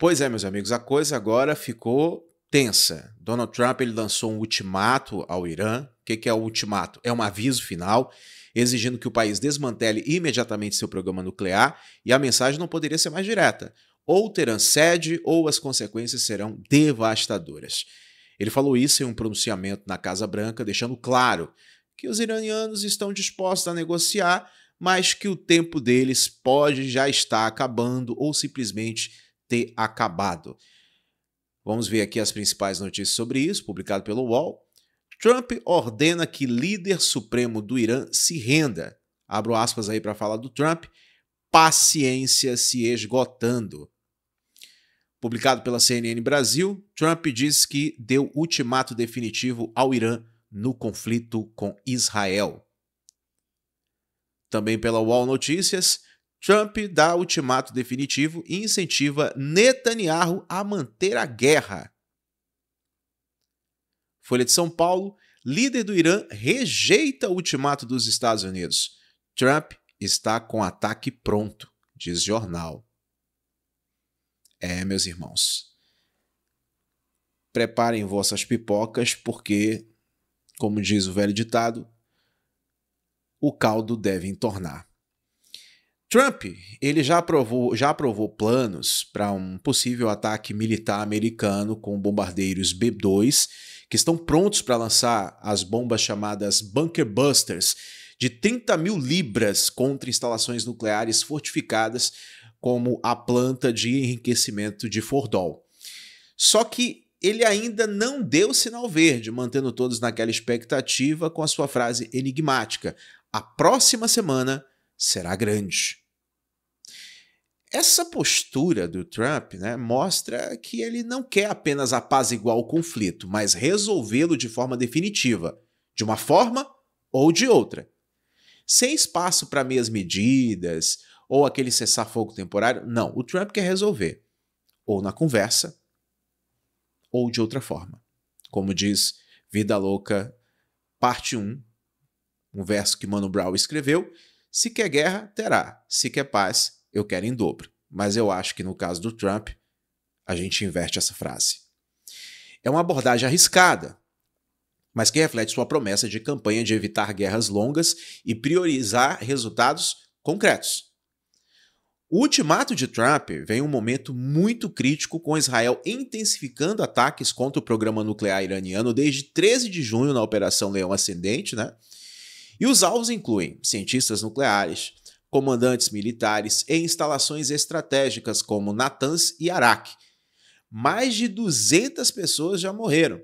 Pois é, meus amigos, a coisa agora ficou tensa. Donald Trump ele lançou um ultimato ao Irã. O que é o ultimato? É um aviso final, exigindo que o país desmantele imediatamente seu programa nuclear, e a mensagem não poderia ser mais direta. Ou o Teherã cede, ou as consequências serão devastadoras. Ele falou isso em um pronunciamento na Casa Branca, deixando claro que os iranianos estão dispostos a negociar, mas que o tempo deles pode já estar acabando ou simplesmente ter acabado. Vamos ver aqui as principais notícias sobre isso, publicado pelo UOL. Trump ordena que líder supremo do Irã se renda. Abro aspas aí para falar do Trump. Paciência se esgotando. Publicado pela CNN Brasil, Trump diz que deu ultimato definitivo ao Irã no conflito com Israel. Também pela UOL Notícias, Trump dá ultimato definitivo e incentiva Netanyahu a manter a guerra. Folha de São Paulo, líder do Irã rejeita o ultimato dos Estados Unidos. Trump está com ataque pronto, diz jornal. Meus irmãos, preparem vossas pipocas porque, como diz o velho ditado, o caldo deve entornar. Trump ele já aprovou planos para um possível ataque militar americano com bombardeiros B-2, que estão prontos para lançar as bombas chamadas Bunker Busters, de 30 mil libras contra instalações nucleares fortificadas, como a planta de enriquecimento de Fordow. Só que ele ainda não deu sinal verde, mantendo todos naquela expectativa com a sua frase enigmática: a próxima semana será grande. Essa postura do Trump, mostra que ele não quer apenas apaziguar o conflito, mas resolvê-lo de forma definitiva, de uma forma ou de outra. Sem espaço para meias medidas ou aquele cessar-fogo temporário, não. O Trump quer resolver, ou na conversa, ou de outra forma. Como diz Vida Louca, parte 1, um verso que Mano Brown escreveu: se quer guerra, terá. Se quer paz, eu quero em dobro. Mas eu acho que no caso do Trump, a gente inverte essa frase. É uma abordagem arriscada, mas que reflete sua promessa de campanha de evitar guerras longas e priorizar resultados concretos. O ultimato de Trump vem em um momento muito crítico, com Israel intensificando ataques contra o programa nuclear iraniano desde 13 de junho na Operação Leão Ascendente, E os alvos incluem cientistas nucleares, comandantes militares e instalações estratégicas como Natanz e Arak. Mais de 200 pessoas já morreram,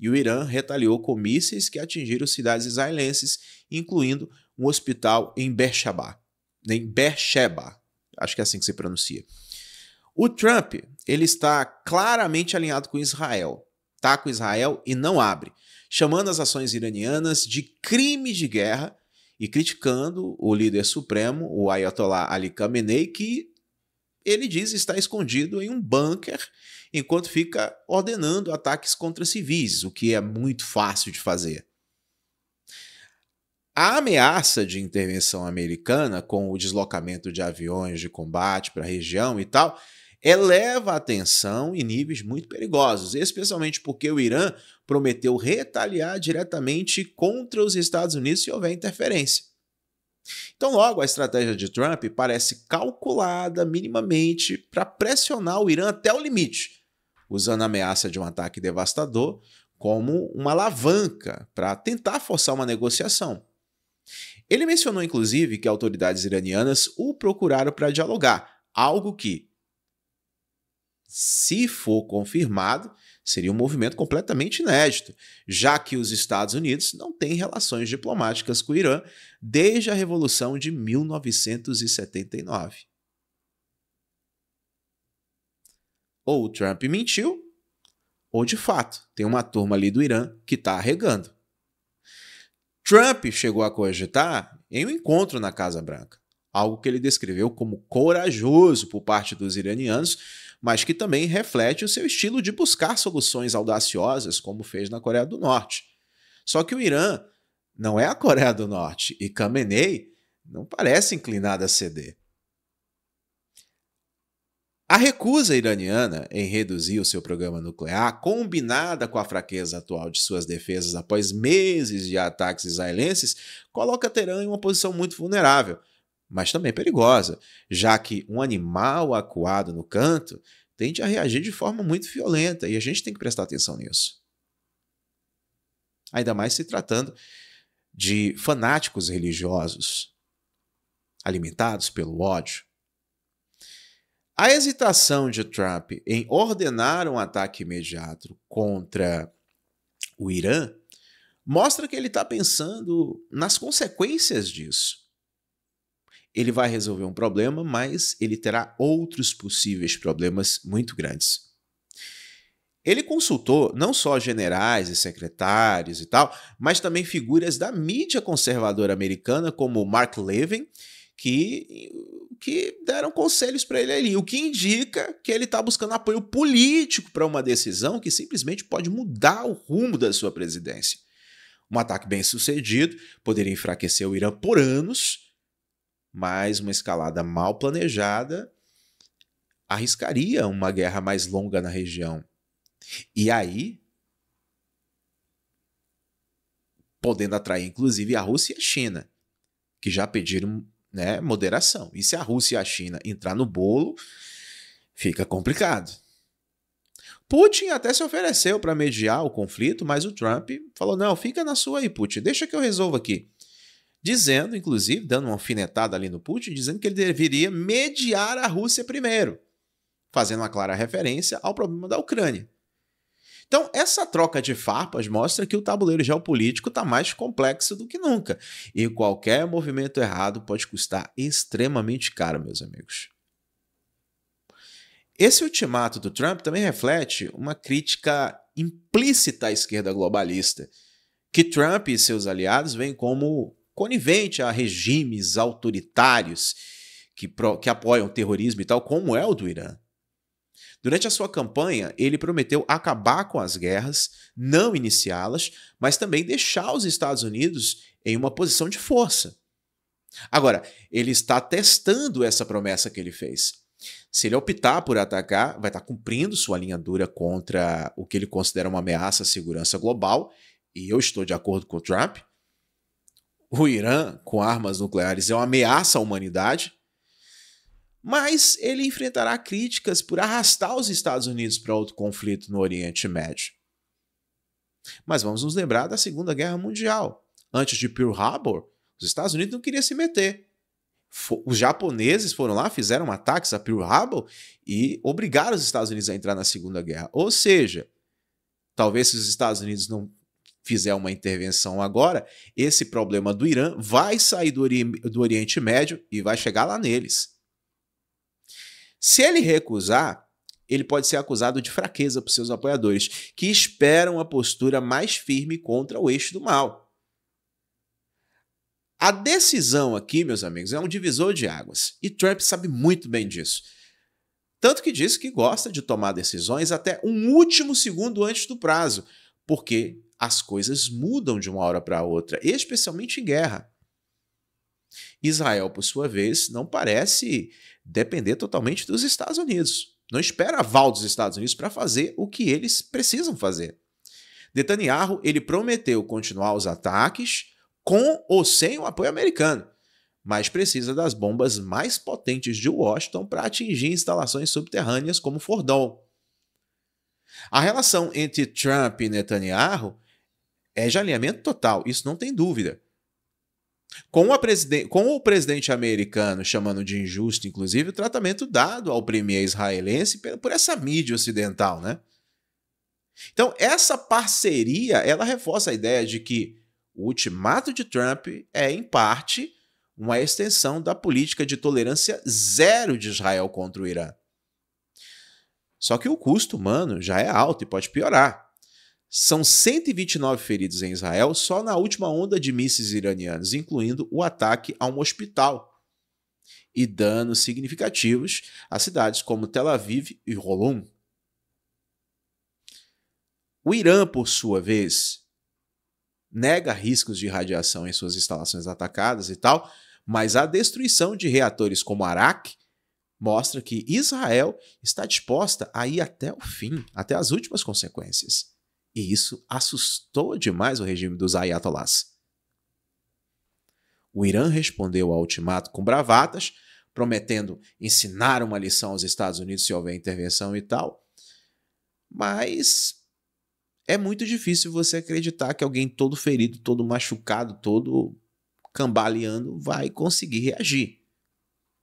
e o Irã retaliou com mísseis que atingiram cidades israelenses, incluindo um hospital em Beersheba. Acho que é assim que se pronuncia. O Trump ele está claramente alinhado com Israel. Está com Israel e não abre, chamando as ações iranianas de crime de guerra e criticando o líder supremo, o Ayatollah Ali Khamenei, que ele diz estar escondido em um bunker enquanto fica ordenando ataques contra civis, o que é muito fácil de fazer. A ameaça de intervenção americana, com o deslocamento de aviões de combate para a região e tal, eleva a tensão em níveis muito perigosos, especialmente porque o Irã prometeu retaliar diretamente contra os Estados Unidos se houver interferência. Então, logo, a estratégia de Trump parece calculada minimamente para pressionar o Irã até o limite, usando a ameaça de um ataque devastador como uma alavanca para tentar forçar uma negociação. Ele mencionou, inclusive, que autoridades iranianas o procuraram para dialogar, algo que, se for confirmado, seria um movimento completamente inédito, já que os Estados Unidos não têm relações diplomáticas com o Irã desde a Revolução de 1979. Ou o Trump mentiu, ou de fato tem uma turma ali do Irã que está arregando. Trump chegou a cogitar em um encontro na Casa Branca, algo que ele descreveu como corajoso por parte dos iranianos, mas que também reflete o seu estilo de buscar soluções audaciosas, como fez na Coreia do Norte. Só que o Irã não é a Coreia do Norte e Khamenei não parece inclinado a ceder. A recusa iraniana em reduzir o seu programa nuclear, combinada com a fraqueza atual de suas defesas após meses de ataques israelenses, coloca Teherã em uma posição muito vulnerável, mas também perigosa, já que um animal acuado no canto tende a reagir de forma muito violenta e a gente tem que prestar atenção nisso. Ainda mais se tratando de fanáticos religiosos alimentados pelo ódio. A hesitação de Trump em ordenar um ataque imediato contra o Irã mostra que ele está pensando nas consequências disso. Ele vai resolver um problema, mas ele terá outros possíveis problemas muito grandes. Ele consultou não só generais e secretários e tal, mas também figuras da mídia conservadora americana, como Mark Levin, que deram conselhos para ele ali, o que indica que ele está buscando apoio político para uma decisão que simplesmente pode mudar o rumo da sua presidência. Um ataque bem sucedido poderia enfraquecer o Irã por anos, mas uma escalada mal planejada arriscaria uma guerra mais longa na região. E aí, podendo atrair inclusive a Rússia e a China, que já pediram, né, moderação. E se a Rússia e a China entrar no bolo, fica complicado. Putin até se ofereceu para mediar o conflito, mas o Trump falou, não, fica na sua aí, Putin, deixa que eu resolvo aqui. Dizendo, inclusive, dando uma alfinetada ali no Putin, dizendo que ele deveria mediar a Rússia primeiro, fazendo uma clara referência ao problema da Ucrânia. Então, essa troca de farpas mostra que o tabuleiro geopolítico está mais complexo do que nunca. E qualquer movimento errado pode custar extremamente caro, meus amigos. Esse ultimato do Trump também reflete uma crítica implícita à esquerda globalista, que Trump e seus aliados veem como conivente a regimes autoritários que apoiam o terrorismo e tal, como é o do Irã. Durante a sua campanha, ele prometeu acabar com as guerras, não iniciá-las, mas também deixar os Estados Unidos em uma posição de força. Agora, ele está testando essa promessa que ele fez. Se ele optar por atacar, vai estar cumprindo sua linha dura contra o que ele considera uma ameaça à segurança global, e eu estou de acordo com o Trump. O Irã, com armas nucleares, é uma ameaça à humanidade, mas ele enfrentará críticas por arrastar os Estados Unidos para outro conflito no Oriente Médio. Mas vamos nos lembrar da Segunda Guerra Mundial. Antes de Pearl Harbor, os Estados Unidos não queriam se meter. Os japoneses foram lá, fizeram ataques a Pearl Harbor e obrigaram os Estados Unidos a entrar na Segunda Guerra. Ou seja, talvez se os Estados Unidos não fizer uma intervenção agora, esse problema do Irã vai sair do Oriente Médio e vai chegar lá neles. Se ele recusar, ele pode ser acusado de fraqueza por seus apoiadores, que esperam a postura mais firme contra o eixo do mal. A decisão aqui, meus amigos, é um divisor de águas, e Trump sabe muito bem disso. Tanto que diz que gosta de tomar decisões até um último segundo antes do prazo, porque as coisas mudam de uma hora para outra, especialmente em guerra. Israel, por sua vez, não parece depender totalmente dos Estados Unidos. Não espera aval dos Estados Unidos para fazer o que eles precisam fazer. Netanyahu, ele prometeu continuar os ataques com ou sem o apoio americano, mas precisa das bombas mais potentes de Washington para atingir instalações subterrâneas como Fordon. A relação entre Trump e Netanyahu é de alinhamento total, isso não tem dúvida. Com o presidente americano chamando de injusto, inclusive, o tratamento dado ao premier israelense por essa mídia ocidental, né? Então, essa parceria, ela reforça a ideia de que o ultimato de Trump é, em parte, uma extensão da política de tolerância zero de Israel contra o Irã. Só que o custo humano já é alto e pode piorar. São 129 feridos em Israel só na última onda de mísseis iranianos, incluindo o ataque a um hospital, e danos significativos a cidades como Tel Aviv e Holon. O Irã, por sua vez, nega riscos de radiação em suas instalações atacadas e tal, mas a destruição de reatores como Arak mostra que Israel está disposta a ir até o fim, até as últimas consequências. E isso assustou demais o regime dos ayatollahs. O Irã respondeu ao ultimato com bravatas, prometendo ensinar uma lição aos Estados Unidos se houver intervenção e tal. Mas é muito difícil você acreditar que alguém todo ferido, todo machucado, todo cambaleando vai conseguir reagir.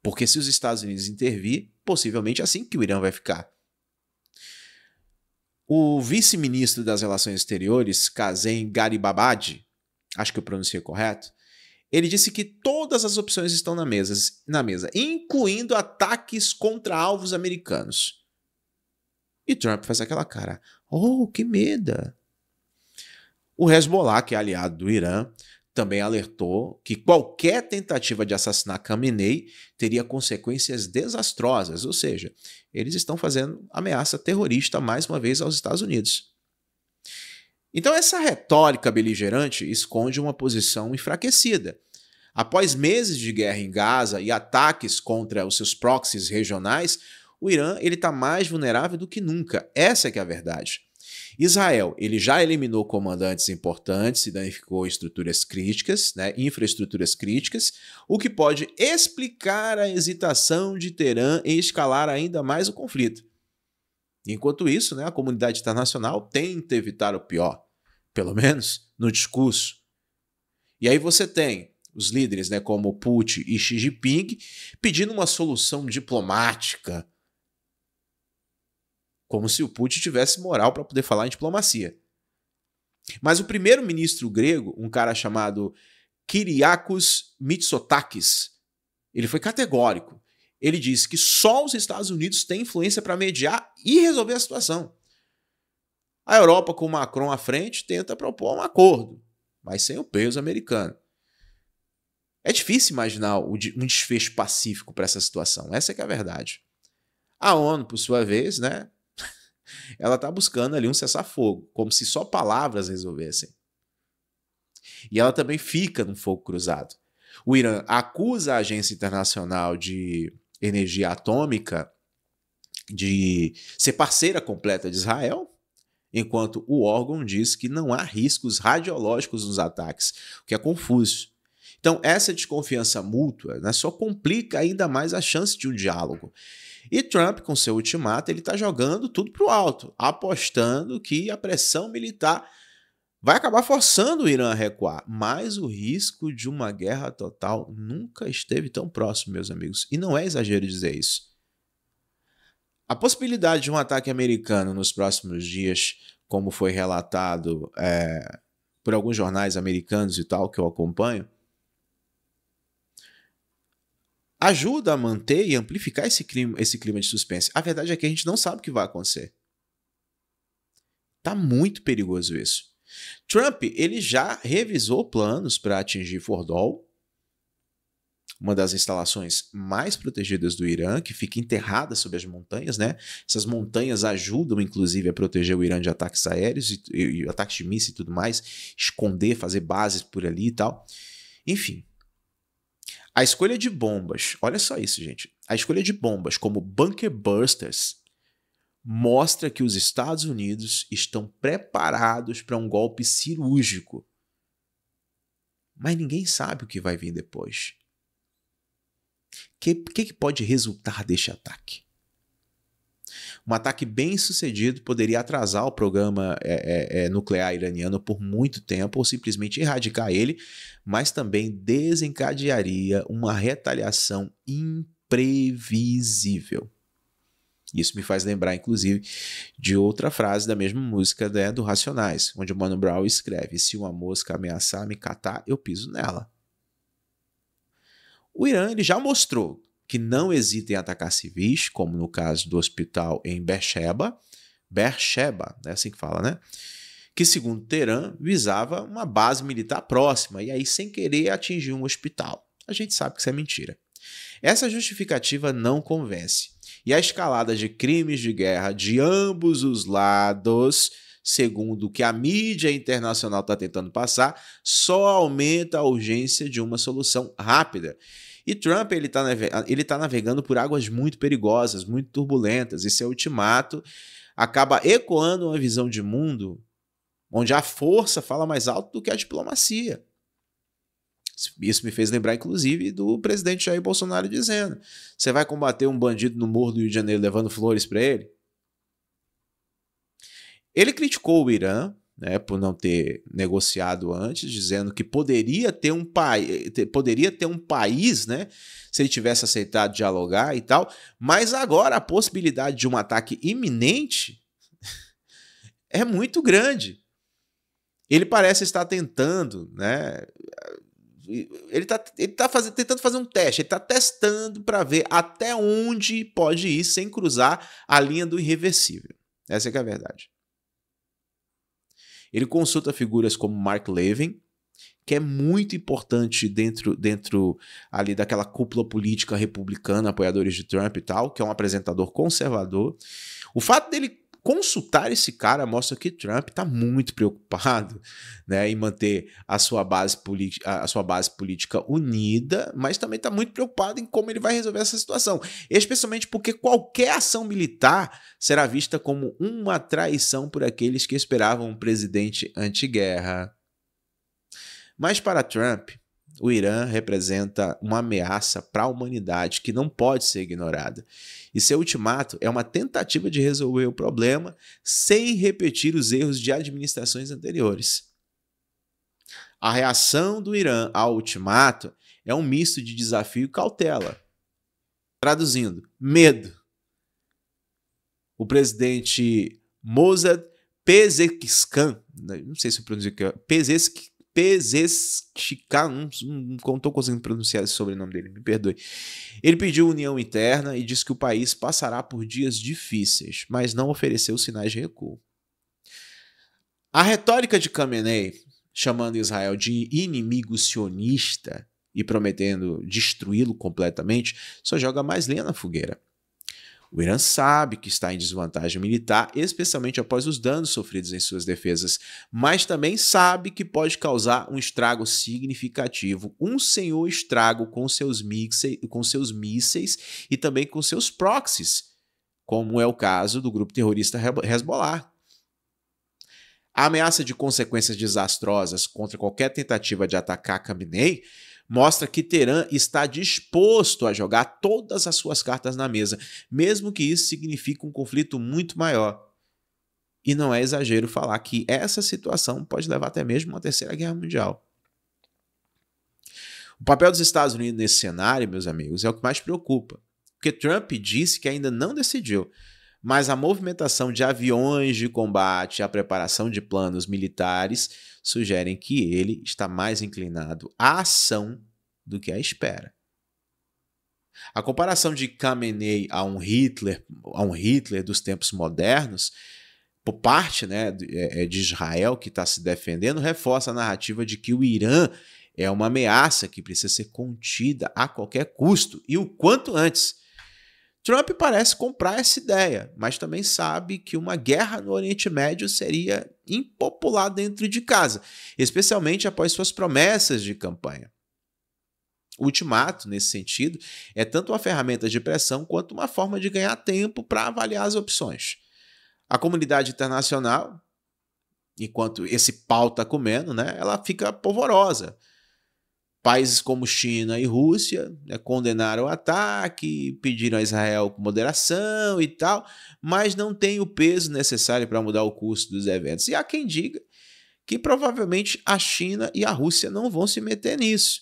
Porque se os Estados Unidos intervir, possivelmente é assim que o Irã vai ficar. O vice-ministro das Relações Exteriores, Kazem Garibabadi, acho que eu pronunciei correto, ele disse que todas as opções estão na mesa, incluindo ataques contra alvos americanos. E Trump faz aquela cara, oh, que medo. O Hezbollah, que é aliado do Irã, também alertou que qualquer tentativa de assassinar Khamenei teria consequências desastrosas, ou seja, eles estão fazendo ameaça terrorista mais uma vez aos Estados Unidos. Então essa retórica beligerante esconde uma posição enfraquecida. Após meses de guerra em Gaza e ataques contra os seus proxies regionais, o Irã está mais vulnerável do que nunca. Essa é que é a verdade. Israel, ele já eliminou comandantes importantes e danificou estruturas críticas, infraestruturas críticas, o que pode explicar a hesitação de Teherã em escalar ainda mais o conflito. Enquanto isso, a comunidade internacional tenta evitar o pior, pelo menos no discurso. E aí você tem os líderes como Putin e Xi Jinping pedindo uma solução diplomática, como se o Putin tivesse moral para poder falar em diplomacia. Mas o primeiro-ministro grego, um cara chamado Kyriakos Mitsotakis, ele foi categórico. Ele disse que só os Estados Unidos têm influência para mediar e resolver a situação. A Europa, com Macron à frente, tenta propor um acordo, mas sem o peso americano. É difícil imaginar um desfecho pacífico para essa situação. Essa é que é a verdade. A ONU, por sua vez, ela está buscando ali um cessar-fogo, como se só palavras resolvessem. E ela também fica num fogo cruzado. O Irã acusa a Agência Internacional de Energia Atômica de ser parceira completa de Israel, enquanto o órgão diz que não há riscos radiológicos nos ataques, o que é confuso. Então, essa desconfiança mútua só complica ainda mais a chance de um diálogo. E Trump, com seu ultimato, ele está jogando tudo para o alto, apostando que a pressão militar vai acabar forçando o Irã a recuar. Mas o risco de uma guerra total nunca esteve tão próximo, meus amigos. E não é exagero dizer isso. A possibilidade de um ataque americano nos próximos dias, como foi relatado por alguns jornais americanos e tal, que eu acompanho, ajuda a manter e amplificar esse clima de suspense. A verdade é que a gente não sabe o que vai acontecer. Tá muito perigoso isso. Trump, ele já revisou planos para atingir Fordow, uma das instalações mais protegidas do Irã, que fica enterrada sob as montanhas, Essas montanhas ajudam, inclusive, a proteger o Irã de ataques aéreos e ataques de mísseis e tudo mais, esconder, fazer bases por ali e tal. Enfim. A escolha de bombas, olha só isso, gente. A escolha de bombas como bunker busters mostra que os Estados Unidos estão preparados para um golpe cirúrgico. Mas ninguém sabe o que vai vir depois. O que pode resultar deste ataque? Um ataque bem sucedido poderia atrasar o programa nuclear iraniano por muito tempo ou simplesmente erradicar ele, mas também desencadearia uma retaliação imprevisível. Isso me faz lembrar, inclusive, de outra frase da mesma música do Racionais, onde o Mano Brown escreve: se uma mosca ameaçar me catar, eu piso nela. O Irã ele já mostrou que não hesita em atacar civis, como no caso do hospital em Beersheba, é assim que fala, que segundo Teherã visava uma base militar próxima e aí sem querer atingir um hospital. A gente sabe que isso é mentira. Essa justificativa não convence. E a escalada de crimes de guerra de ambos os lados, segundo o que a mídia internacional está tentando passar, só aumenta a urgência de uma solução rápida. E Trump, ele tá navegando por águas muito perigosas, muito turbulentas, e seu ultimato acaba ecoando uma visão de mundo onde a força fala mais alto do que a diplomacia. Isso me fez lembrar, inclusive, do presidente Jair Bolsonaro dizendo: você vai combater um bandido no Morro do Rio de Janeiro levando flores para ele? Ele criticou o Irã, né, por não ter negociado antes, dizendo que poderia ter um país, né, se ele tivesse aceitado dialogar e tal, mas agora a possibilidade de um ataque iminente é muito grande. Ele parece estar tentando, né, ele tá tentando fazer um teste, ele está testando para ver até onde pode ir sem cruzar a linha do irreversível. Essa é que é a verdade. Ele consulta figuras como Mark Levin, que é muito importante dentro ali daquela cúpula política republicana, apoiadores de Trump e tal, que é um apresentador conservador. O fato dele consultar esse cara mostra que Trump está muito preocupado, né, em manter a sua base política unida, mas também está muito preocupado em como ele vai resolver essa situação, especialmente porque qualquer ação militar será vista como uma traição por aqueles que esperavam um presidente anti-guerra. Mas para Trump, o Irã representa uma ameaça para a humanidade que não pode ser ignorada. E seu ultimato é uma tentativa de resolver o problema sem repetir os erros de administrações anteriores. A reação do Irã ao ultimato é um misto de desafio e cautela. Traduzindo, medo. O presidente Mossad Pezeshkian, não sei se eu pronuncio aqui, Pezeshkian, não estou conseguindo pronunciar esse sobrenome dele, me perdoe. Ele pediu união interna e disse que o país passará por dias difíceis, mas não ofereceu sinais de recuo. A retórica de Khamenei, chamando Israel de inimigo sionista e prometendo destruí-lo completamente, só joga mais lenha na fogueira. O Irã sabe que está em desvantagem militar, especialmente após os danos sofridos em suas defesas, mas também sabe que pode causar um estrago significativo, um senhor estrago com seus mísseis e também com seus proxies, como é o caso do grupo terrorista Hezbollah. A ameaça de consequências desastrosas contra qualquer tentativa de atacar Khamenei mostra que Teherã está disposto a jogar todas as suas cartas na mesa, mesmo que isso signifique um conflito muito maior. E não é exagero falar que essa situação pode levar até mesmo a uma terceira guerra mundial. O papel dos Estados Unidos nesse cenário, meus amigos, é o que mais preocupa, porque Trump disse que ainda não decidiu, mas a movimentação de aviões de combate e a preparação de planos militares sugerem que ele está mais inclinado à ação do que à espera. A comparação de Khamenei a um Hitler dos tempos modernos, por parte, né, de Israel que está se defendendo, reforça a narrativa de que o Irã é uma ameaça que precisa ser contida a qualquer custo e o quanto antes. Trump parece comprar essa ideia, mas também sabe que uma guerra no Oriente Médio seria impopular dentro de casa, especialmente após suas promessas de campanha. O ultimato, nesse sentido, é tanto uma ferramenta de pressão quanto uma forma de ganhar tempo para avaliar as opções. A comunidade internacional, enquanto esse pau está comendo, né, ela fica polvorosa. Países como China e Rússia, né, condenaram o ataque, pediram a Israel moderação e tal, mas não tem o peso necessário para mudar o curso dos eventos. E há quem diga que provavelmente a China e a Rússia não vão se meter nisso.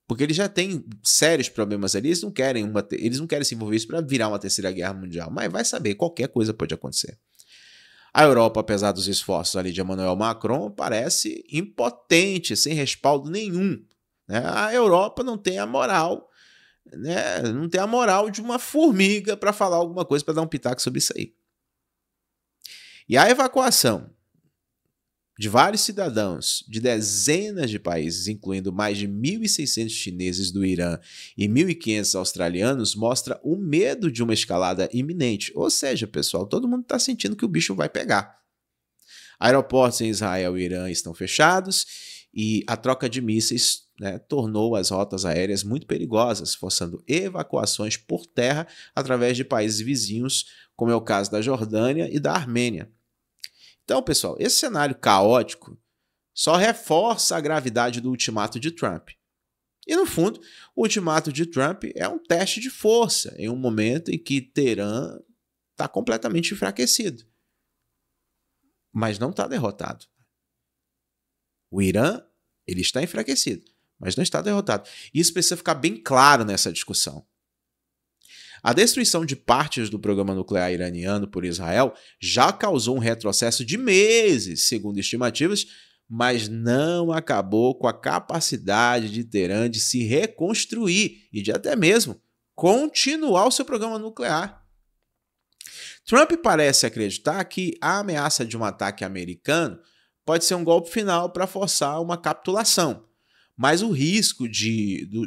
Porque eles já têm sérios problemas ali, eles não querem se envolver isso para virar uma terceira guerra mundial. Mas vai saber, qualquer coisa pode acontecer. A Europa, apesar dos esforços ali de Emmanuel Macron, parece impotente, sem respaldo nenhum. Né? A Europa não tem a moral, né? Não tem a moral de uma formiga para falar alguma coisa, para dar um pitaco sobre isso aí. E a evacuação de vários cidadãos de dezenas de países, incluindo mais de 1.600 chineses do Irã e 1.500 australianos, mostra o medo de uma escalada iminente. Ou seja, pessoal, todo mundo está sentindo que o bicho vai pegar. Aeroportos em Israel e Irã estão fechados e a troca de mísseis né, tornou as rotas aéreas muito perigosas, forçando evacuações por terra através de países vizinhos, como é o caso da Jordânia e da Armênia. Então, pessoal, esse cenário caótico só reforça a gravidade do ultimato de Trump. E, no fundo, o ultimato de Trump é um teste de força em um momento em que Teherã está completamente enfraquecido. Mas não está derrotado. O Irã, ele está enfraquecido, mas não está derrotado. Isso precisa ficar bem claro nessa discussão. A destruição de partes do programa nuclear iraniano por Israel já causou um retrocesso de meses, segundo estimativas, mas não acabou com a capacidade de Teherã de se reconstruir e de até mesmo continuar o seu programa nuclear. Trump parece acreditar que a ameaça de um ataque americano pode ser um golpe final para forçar uma capitulação, mas o risco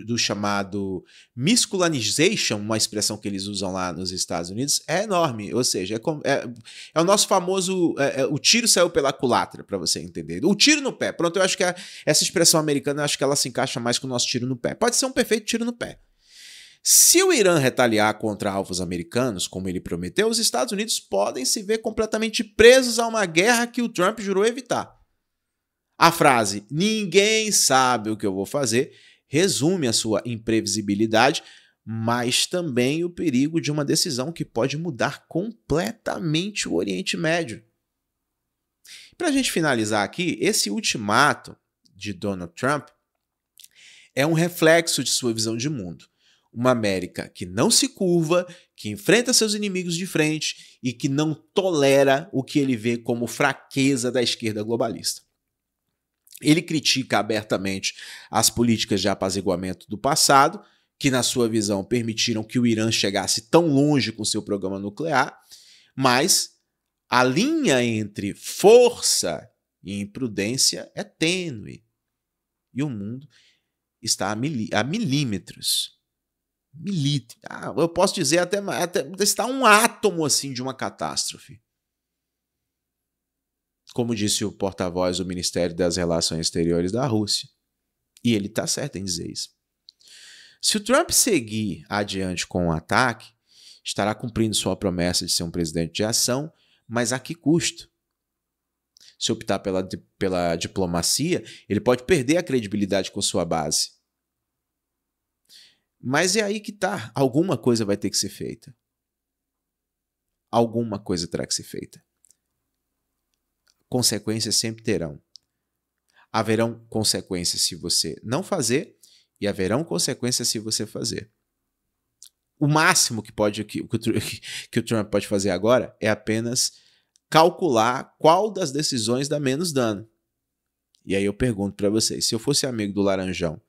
do chamado misculanization, uma expressão que eles usam lá nos Estados Unidos, é enorme. Ou seja, é o nosso famoso o tiro saiu pela culatra, para você entender. O tiro no pé. Pronto, eu acho que essa expressão americana, eu acho que ela se encaixa mais com o nosso tiro no pé. Pode ser um perfeito tiro no pé. Se o Irã retaliar contra alvos americanos, como ele prometeu, os Estados Unidos podem se ver completamente presos a uma guerra que o Trump jurou evitar. A frase "ninguém sabe o que eu vou fazer" resume a sua imprevisibilidade, mas também o perigo de uma decisão que pode mudar completamente o Oriente Médio. Para a gente finalizar aqui, esse ultimato de Donald Trump é um reflexo de sua visão de mundo. Uma América que não se curva, que enfrenta seus inimigos de frente e que não tolera o que ele vê como fraqueza da esquerda globalista. Ele critica abertamente as políticas de apaziguamento do passado, que, na sua visão, permitiram que o Irã chegasse tão longe com seu programa nuclear, mas a linha entre força e imprudência é tênue. E o mundo está a milímetros. Eu posso dizer até está um átomo assim de uma catástrofe. Como disse o porta-voz do Ministério das Relações Exteriores da Rússia. E ele está certo em dizer isso. Se o Trump seguir adiante com o ataque, estará cumprindo sua promessa de ser um presidente de ação, mas a que custo? Se optar pela diplomacia, ele pode perder a credibilidade com sua base. Mas é aí que está. Alguma coisa vai ter que ser feita. Alguma coisa terá que ser feita. Consequências sempre terão. Haverão consequências se você não fazer e haverão consequências se você fazer. O máximo que o Trump pode fazer agora é apenas calcular qual das decisões dá menos dano. E aí eu pergunto para vocês, se eu fosse amigo do Laranjão,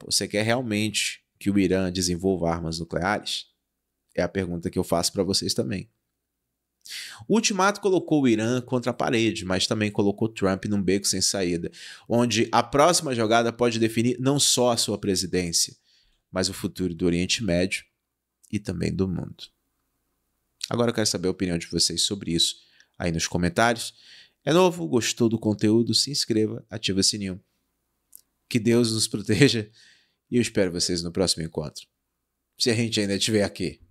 você quer realmente que o Irã desenvolva armas nucleares? É a pergunta que eu faço para vocês também. O ultimato colocou o Irã contra a parede, mas também colocou Trump num beco sem saída, onde a próxima jogada pode definir não só a sua presidência, mas o futuro do Oriente Médio e também do mundo. Agora eu quero saber a opinião de vocês sobre isso aí nos comentários. É novo, gostou do conteúdo? Se inscreva, ativa o sininho. Que Deus nos proteja e eu espero vocês no próximo encontro. Se a gente ainda estiver aqui.